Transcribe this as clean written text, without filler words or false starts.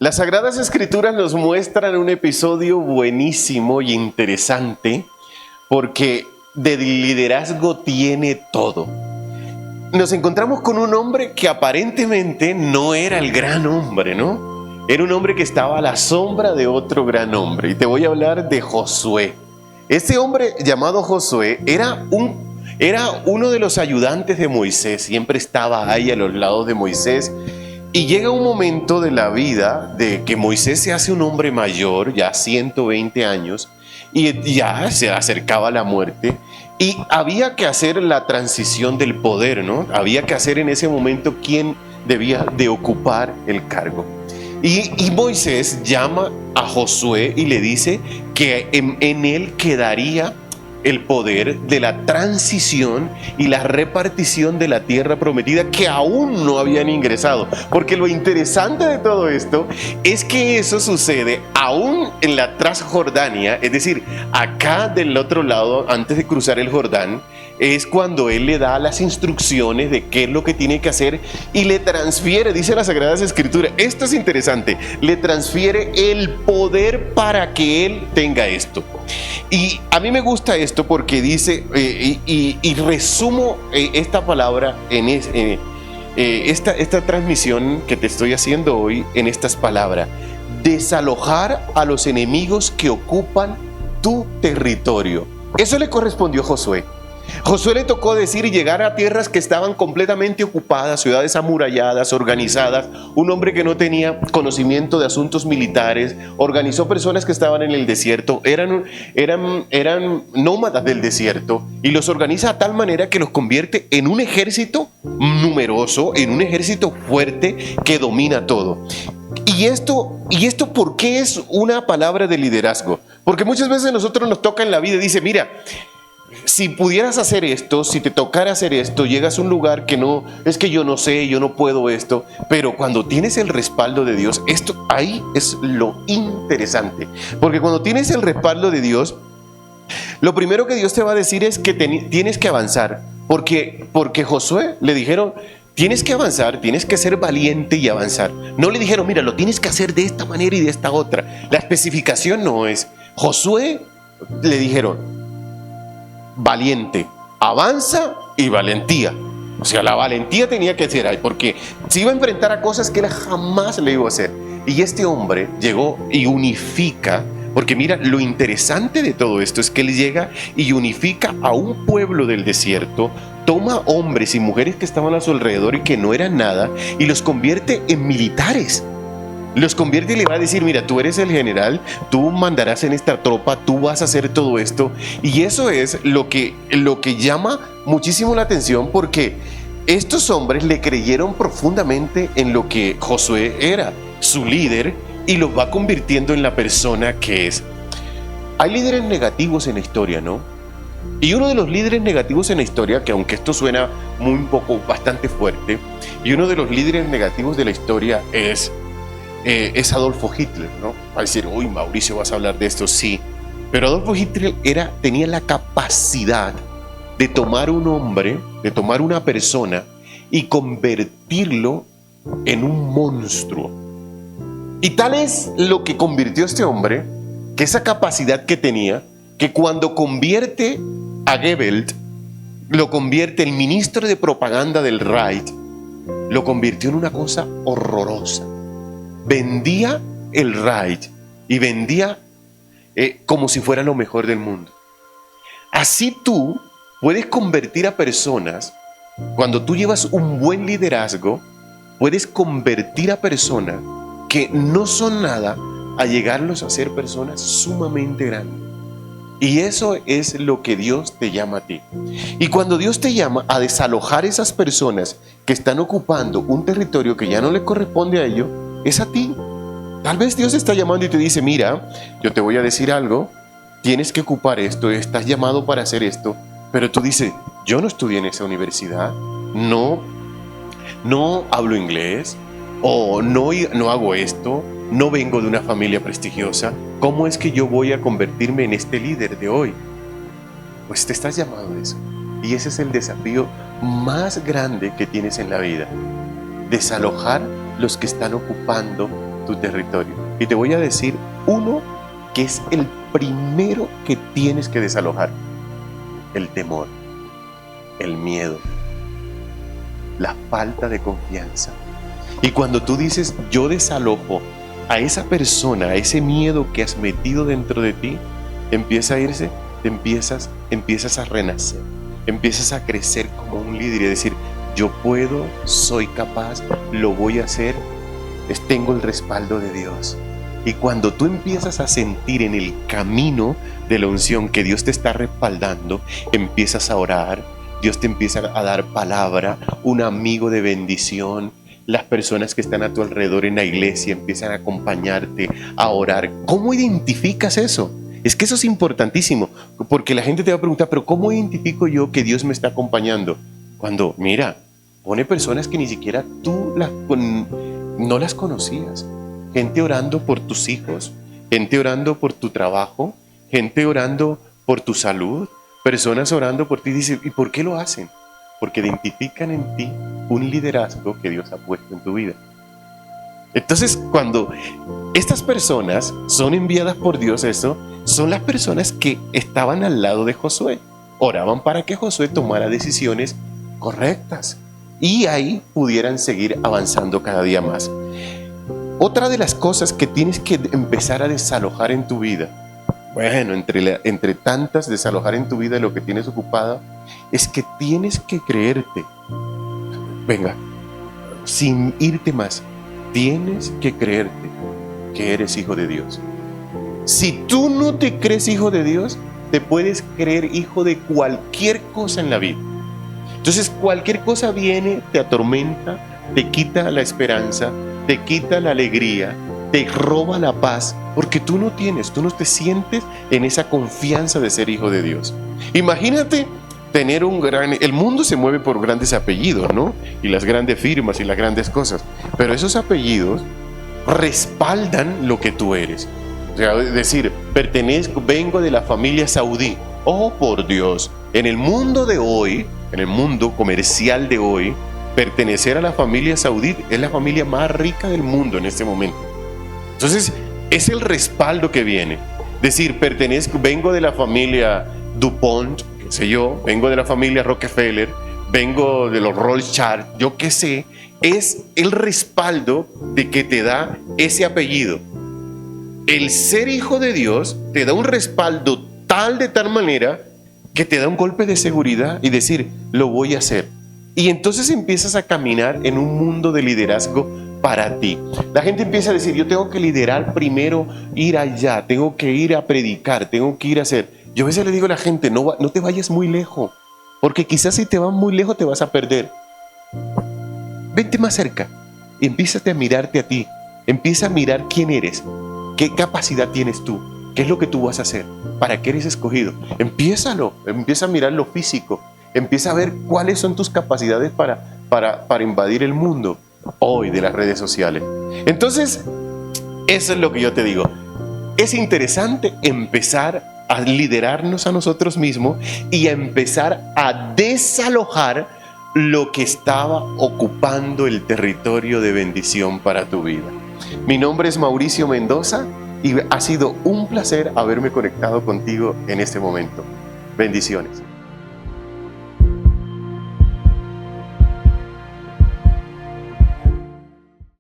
Las Sagradas Escrituras nos muestran un episodio buenísimo y interesante porque de liderazgo tiene todo. Nos encontramos con un hombre que aparentemente no era el gran hombre, ¿no? Era un hombre que estaba a la sombra de otro gran hombre. Y te voy a hablar de Josué. Este hombre llamado Josué era uno de los ayudantes de Moisés. Siempre estaba ahí a los lados de Moisés. Y llega un momento de la vida de que Moisés se hace un hombre mayor, ya 120 años, y ya se acercaba a la muerte. Y había que hacer la transición del poder, ¿no? Había que hacer en ese momento quién debía de ocupar el cargo. Y Moisés llama a Josué y le dice que en él quedaría el poder de la transición y la repartición de la tierra prometida que aún no habían ingresado. Porque lo interesante de todo esto es que eso sucede aún en la Transjordania, es decir, acá del otro lado, antes de cruzar el Jordán, es cuando él le da las instrucciones de qué es lo que tiene que hacer y le transfiere, dice las Sagradas Escrituras, esto es interesante, le transfiere el poder para que él tenga esto. Y a mí me gusta esto porque dice, y resumo esta palabra en esta transmisión que te estoy haciendo hoy en estas palabras: desalojar a los enemigos que ocupan tu territorio. Eso le correspondió a Josué. Josué le tocó decir y llegar a tierras que estaban completamente ocupadas, ciudades amuralladas, organizadas. Un hombre que no tenía conocimiento de asuntos militares, organizó personas que estaban en el desierto, eran nómadas del desierto, y los organiza a tal manera que los convierte en un ejército numeroso, en un ejército fuerte que domina todo. ¿Y esto por qué es una palabra de liderazgo? Porque muchas veces a nosotros nos toca en la vida y dice, mira, si pudieras hacer esto, si te tocara hacer esto, llegas a un lugar que no, es que yo no sé, yo no puedo esto, pero cuando tienes el respaldo de Dios, esto ahí es lo interesante, porque cuando tienes el respaldo de Dios, lo primero que Dios te va a decir es que tienes que avanzar, porque Josué le dijeron, tienes que avanzar, tienes que ser valiente y avanzar. No le dijeron, mira, lo tienes que hacer de esta manera y de esta otra. La especificación no es. Josué le dijeron, valiente, avanza y valentía. O sea, la valentía tenía que ser ahí, porque se iba a enfrentar a cosas que él jamás le iba a hacer. Y este hombre llegó y unifica, porque mira, lo interesante de todo esto es que él llega y unifica a un pueblo del desierto, toma hombres y mujeres que estaban a su alrededor y que no eran nada, y los convierte en militares. Los convierte y le va a decir, mira, tú eres el general, tú mandarás en esta tropa, tú vas a hacer todo esto. Y eso es lo que llama muchísimo la atención, porque estos hombres le creyeron profundamente en lo que Josué era, su líder, y los va convirtiendo en la persona que es. Hay líderes negativos en la historia, ¿no? Y uno de los líderes negativos en la historia, que aunque esto suena bastante fuerte, y uno de los líderes negativos de la historia es Adolfo Hitler, ¿no? Va a decir, uy, Mauricio, vas a hablar de esto, sí. Pero Adolfo Hitler tenía la capacidad de tomar un hombre, de tomar una persona y convertirlo en un monstruo. Y tal es lo que convirtió a este hombre, que esa capacidad que tenía, que cuando convierte a Goebbels, lo convierte el ministro de propaganda del Reich, lo convirtió en una cosa horrorosa. Vendía el Reich y vendía como si fuera lo mejor del mundo. Así tú puedes convertir a personas, cuando tú llevas un buen liderazgo, puedes convertir a personas que no son nada a llegarlos a ser personas sumamente grandes. Y eso es lo que Dios te llama a ti. Y cuando Dios te llama a desalojar esas personas que están ocupando un territorio que ya no le corresponde a ellos, es a ti. Tal vez Dios te está llamando y te dice, mira, yo te voy a decir algo, tienes que ocupar esto, estás llamado para hacer esto, pero tú dices, yo no estudié en esa universidad, no hablo inglés, o no hago esto, no vengo de una familia prestigiosa, ¿cómo es que yo voy a convertirme en este líder de hoy? Pues te estás llamado a eso, y ese es el desafío más grande que tienes en la vida, desalojar los que están ocupando tu territorio. Y te voy a decir uno que es el primero que tienes que desalojar: el temor, el miedo, la falta de confianza. Y cuando tú dices, yo desalojo a esa persona, a ese miedo que has metido dentro de ti, empieza a irse, empiezas a renacer, empiezas a crecer como un líder y decir, yo puedo, soy capaz, lo voy a hacer, tengo el respaldo de Dios. Y cuando tú empiezas a sentir en el camino de la unción que Dios te está respaldando, empiezas a orar, Dios te empieza a dar palabra, un amigo de bendición, las personas que están a tu alrededor en la iglesia empiezan a acompañarte, a orar. ¿Cómo identificas eso? Es que eso es importantísimo, porque la gente te va a preguntar, pero ¿cómo identifico yo que Dios me está acompañando? Cuando, mira, pone personas que ni siquiera tú no las conocías. Gente orando por tus hijos, gente orando por tu trabajo, gente orando por tu salud, personas orando por ti. Dice, ¿y por qué lo hacen? Porque identifican en ti un liderazgo que Dios ha puesto en tu vida. Entonces, cuando estas personas son enviadas por Dios, son las personas que estaban al lado de Josué. Oraban para que Josué tomara decisiones correctas y ahí pudieran seguir avanzando cada día más. Otra de las cosas que tienes que empezar a desalojar en tu vida, bueno, entre tantas desalojar en tu vida lo que tienes ocupada, es que tienes que creerte. Venga, sin irte más, tienes que creerte que eres hijo de Dios. Si tú no te crees hijo de Dios, te puedes creer hijo de cualquier cosa en la vida. Entonces cualquier cosa viene, te atormenta, te quita la esperanza, te quita la alegría, te roba la paz, porque tú no te sientes en esa confianza de ser hijo de Dios. Imagínate tener el mundo se mueve por grandes apellidos, ¿no? Y las grandes firmas y las grandes cosas, pero esos apellidos respaldan lo que tú eres. O sea, es decir, vengo de la familia saudí. Oh, por Dios, en el mundo de hoy, en el mundo comercial de hoy, pertenecer a la familia saudí es la familia más rica del mundo en este momento. Entonces, es el respaldo que viene. Decir, vengo de la familia DuPont, qué sé yo, vengo de la familia Rockefeller, vengo de los Rothschild, yo qué sé, es el respaldo de que te da ese apellido. El ser hijo de Dios te da un respaldo de tal manera que te da un golpe de seguridad y decir, lo voy a hacer. Y entonces empiezas a caminar en un mundo de liderazgo para ti. La gente empieza a decir, yo tengo que liderar primero, ir allá, tengo que ir a predicar, tengo que ir a hacer. Yo a veces le digo a la gente, no te vayas muy lejos, porque quizás si te vas muy lejos te vas a perder. Vente más cerca y empiézate a mirarte a ti. Empieza a mirar quién eres, qué capacidad tienes tú, qué es lo que tú vas a hacer, para qué eres escogido. Empieza a mirar lo físico, empieza a ver cuáles son tus capacidades para invadir el mundo hoy de las redes sociales. Entonces, eso es lo que yo te digo. Es interesante empezar a liderarnos a nosotros mismos y a empezar a desalojar lo que estaba ocupando el territorio de bendición para tu vida. Mi nombre es Mauricio Mendoza y ha sido un placer haberme conectado contigo en este momento. Bendiciones.